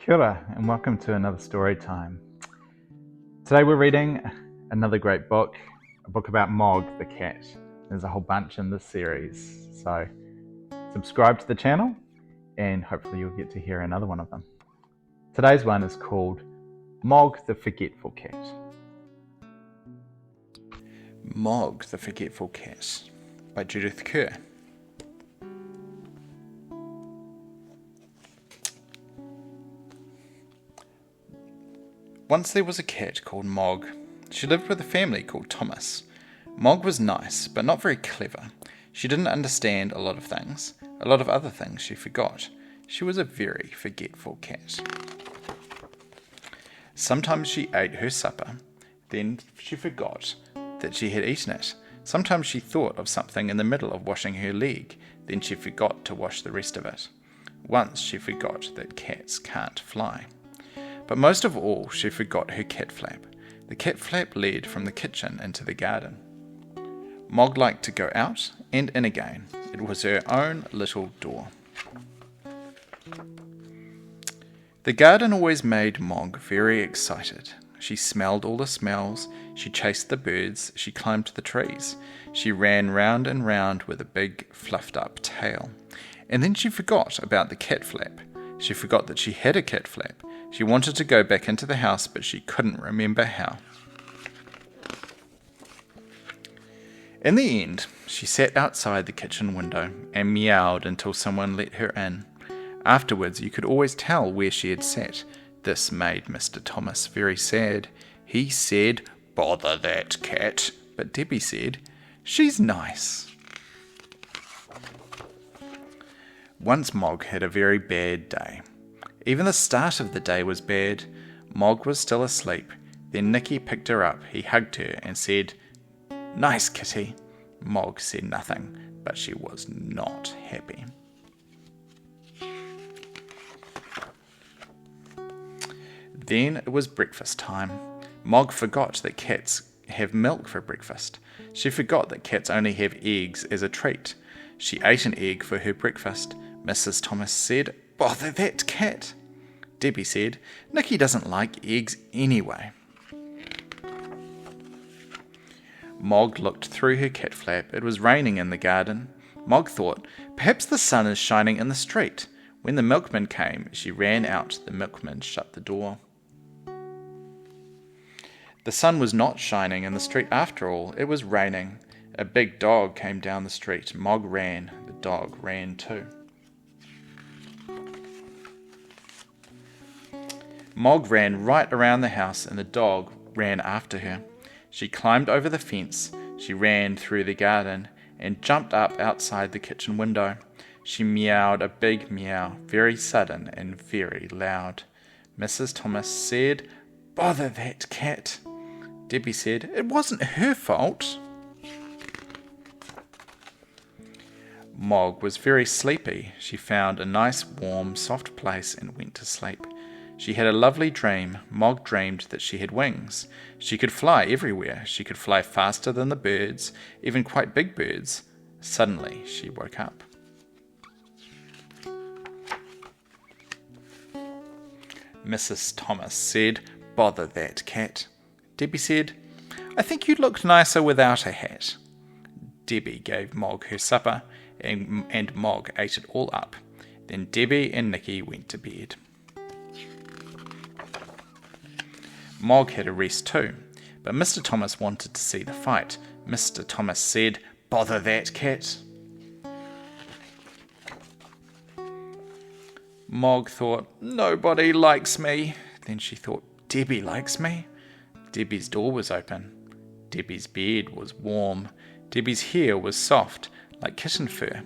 Kia ora, and welcome to another story time. Today we're reading another great book, a book about Mog the cat. There's a whole bunch in this series, so subscribe to the channel and hopefully you'll get to hear another one of them. Today's one is called Mog the Forgetful Cat. Mog the Forgetful Cat by Judith Kerr. Once there was a cat called Mog. She lived with a family called Thomas. Mog was nice, but not very clever. She didn't understand a lot of things. A lot of other things she forgot. She was a very forgetful cat. Sometimes she ate her supper, then she forgot that she had eaten it. Sometimes she thought of something in the middle of washing her leg, then she forgot to wash the rest of it. Once she forgot that cats can't fly. But most of all, she forgot her cat flap. The cat flap led from the kitchen into the garden. Mog liked to go out and in again. It was her own little door. The garden always made Mog very excited. She smelled all the smells, she chased the birds, she climbed the trees. She ran round and round with a big, fluffed-up tail. And then she forgot about the cat flap. She forgot that she had a cat flap. She wanted to go back into the house, but she couldn't remember how. In the end, she sat outside the kitchen window and meowed until someone let her in. Afterwards, you could always tell where she had sat. This made Mr. Thomas very sad. He said, "Bother that cat." But Debbie said, "She's nice." Once Mog had a very bad day. Even the start of the day was bad. Mog was still asleep. Then Nicky picked her up. He hugged her and said, "Nice kitty." Mog said nothing, but she was not happy. Then it was breakfast time. Mog forgot that cats have milk for breakfast. She forgot that cats only have eggs as a treat. She ate an egg for her breakfast. Mrs. Thomas said, "Bother that cat." Debbie said, "Nicky doesn't like eggs anyway." Mog looked through her cat flap. It was raining in the garden. Mog thought, perhaps the sun is shining in the street. When the milkman came, she ran out. The milkman shut the door. The sun was not shining in the street after all. It was raining. A big dog came down the street. Mog ran. The dog ran too. Mog ran right around the house and the dog ran after her. She climbed over the fence, she ran through the garden and jumped up outside the kitchen window. She meowed a big meow, very sudden and very loud. Mrs. Thomas said, "Bother that cat." Debbie said, "It wasn't her fault." Mog was very sleepy. She found a nice, warm, soft place and went to sleep. She had a lovely dream. Mog dreamed that she had wings. She could fly everywhere. She could fly faster than the birds, even quite big birds. Suddenly, she woke up. Mrs. Thomas said, "Bother that cat." Debbie said, "I think you'd look nicer without a hat." Debbie gave Mog her supper, and Mog ate it all up. Then Debbie and Nicky went to bed. Mog had a rest too, but Mr. Thomas wanted to see the fight. Mr. Thomas said, "Bother that cat." Mog thought, "Nobody likes me." Then she thought, "Debbie likes me." Debbie's door was open. Debbie's bed was warm. Debbie's hair was soft, like kitten fur.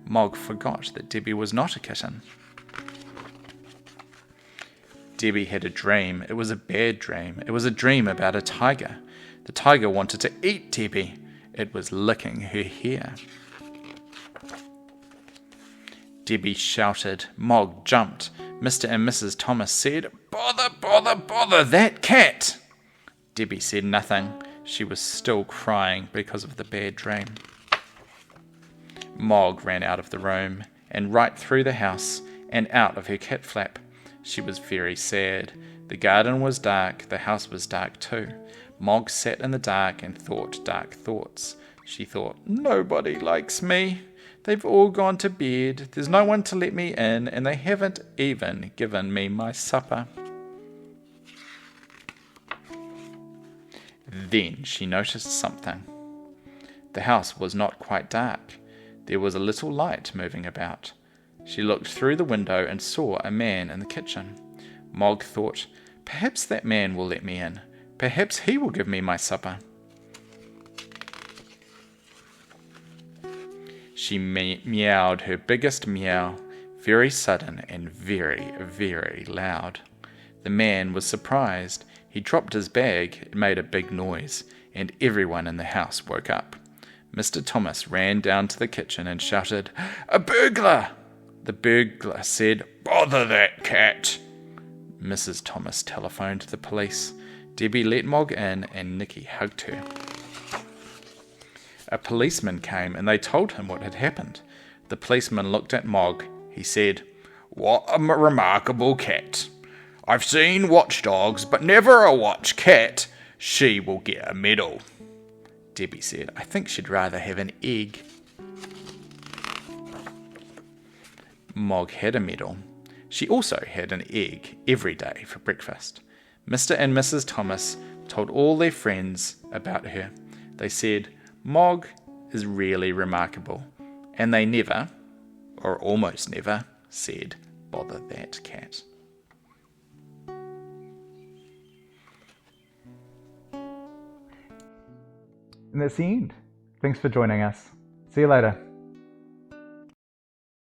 Mog forgot that Debbie was not a kitten. Debbie had a dream. It was a bad dream. It was a dream about a tiger. The tiger wanted to eat Debbie. It was licking her hair. Debbie shouted. Mog jumped. Mr. and Mrs. Thomas said, "Bother, bother, bother that cat." Debbie said nothing. She was still crying because of the bad dream. Mog ran out of the room and right through the house and out of her cat flap. She was very sad. The garden was dark, the house was dark too. Mog sat in the dark and thought dark thoughts. She thought, nobody likes me. They've all gone to bed, there's no one to let me in, and they haven't even given me my supper. Then she noticed something. The house was not quite dark. There was a little light moving about. She looked through the window and saw a man in the kitchen. Mog thought, perhaps that man will let me in. Perhaps he will give me my supper. She meowed her biggest meow, very sudden and very, very loud. The man was surprised. He dropped his bag, it made a big noise, and everyone in the house woke up. Mr. Thomas ran down to the kitchen and shouted, "A burglar!" The burglar said, "Bother that cat!" Mrs. Thomas telephoned the police. Debbie let Mog in and Nicky hugged her. A policeman came and they told him what had happened. The policeman looked at Mog. He said, "What a remarkable cat! I've seen watchdogs, but never a watch cat. She will get a medal." Debbie said, "I think she'd rather have an egg." Mog had a medal. She also had an egg every day for breakfast. Mr. and Mrs. Thomas told all their friends about her. They said, Mog is really remarkable. And they never, or almost never, said, "Bother that cat." And that's the end. Thanks for joining us. See you later.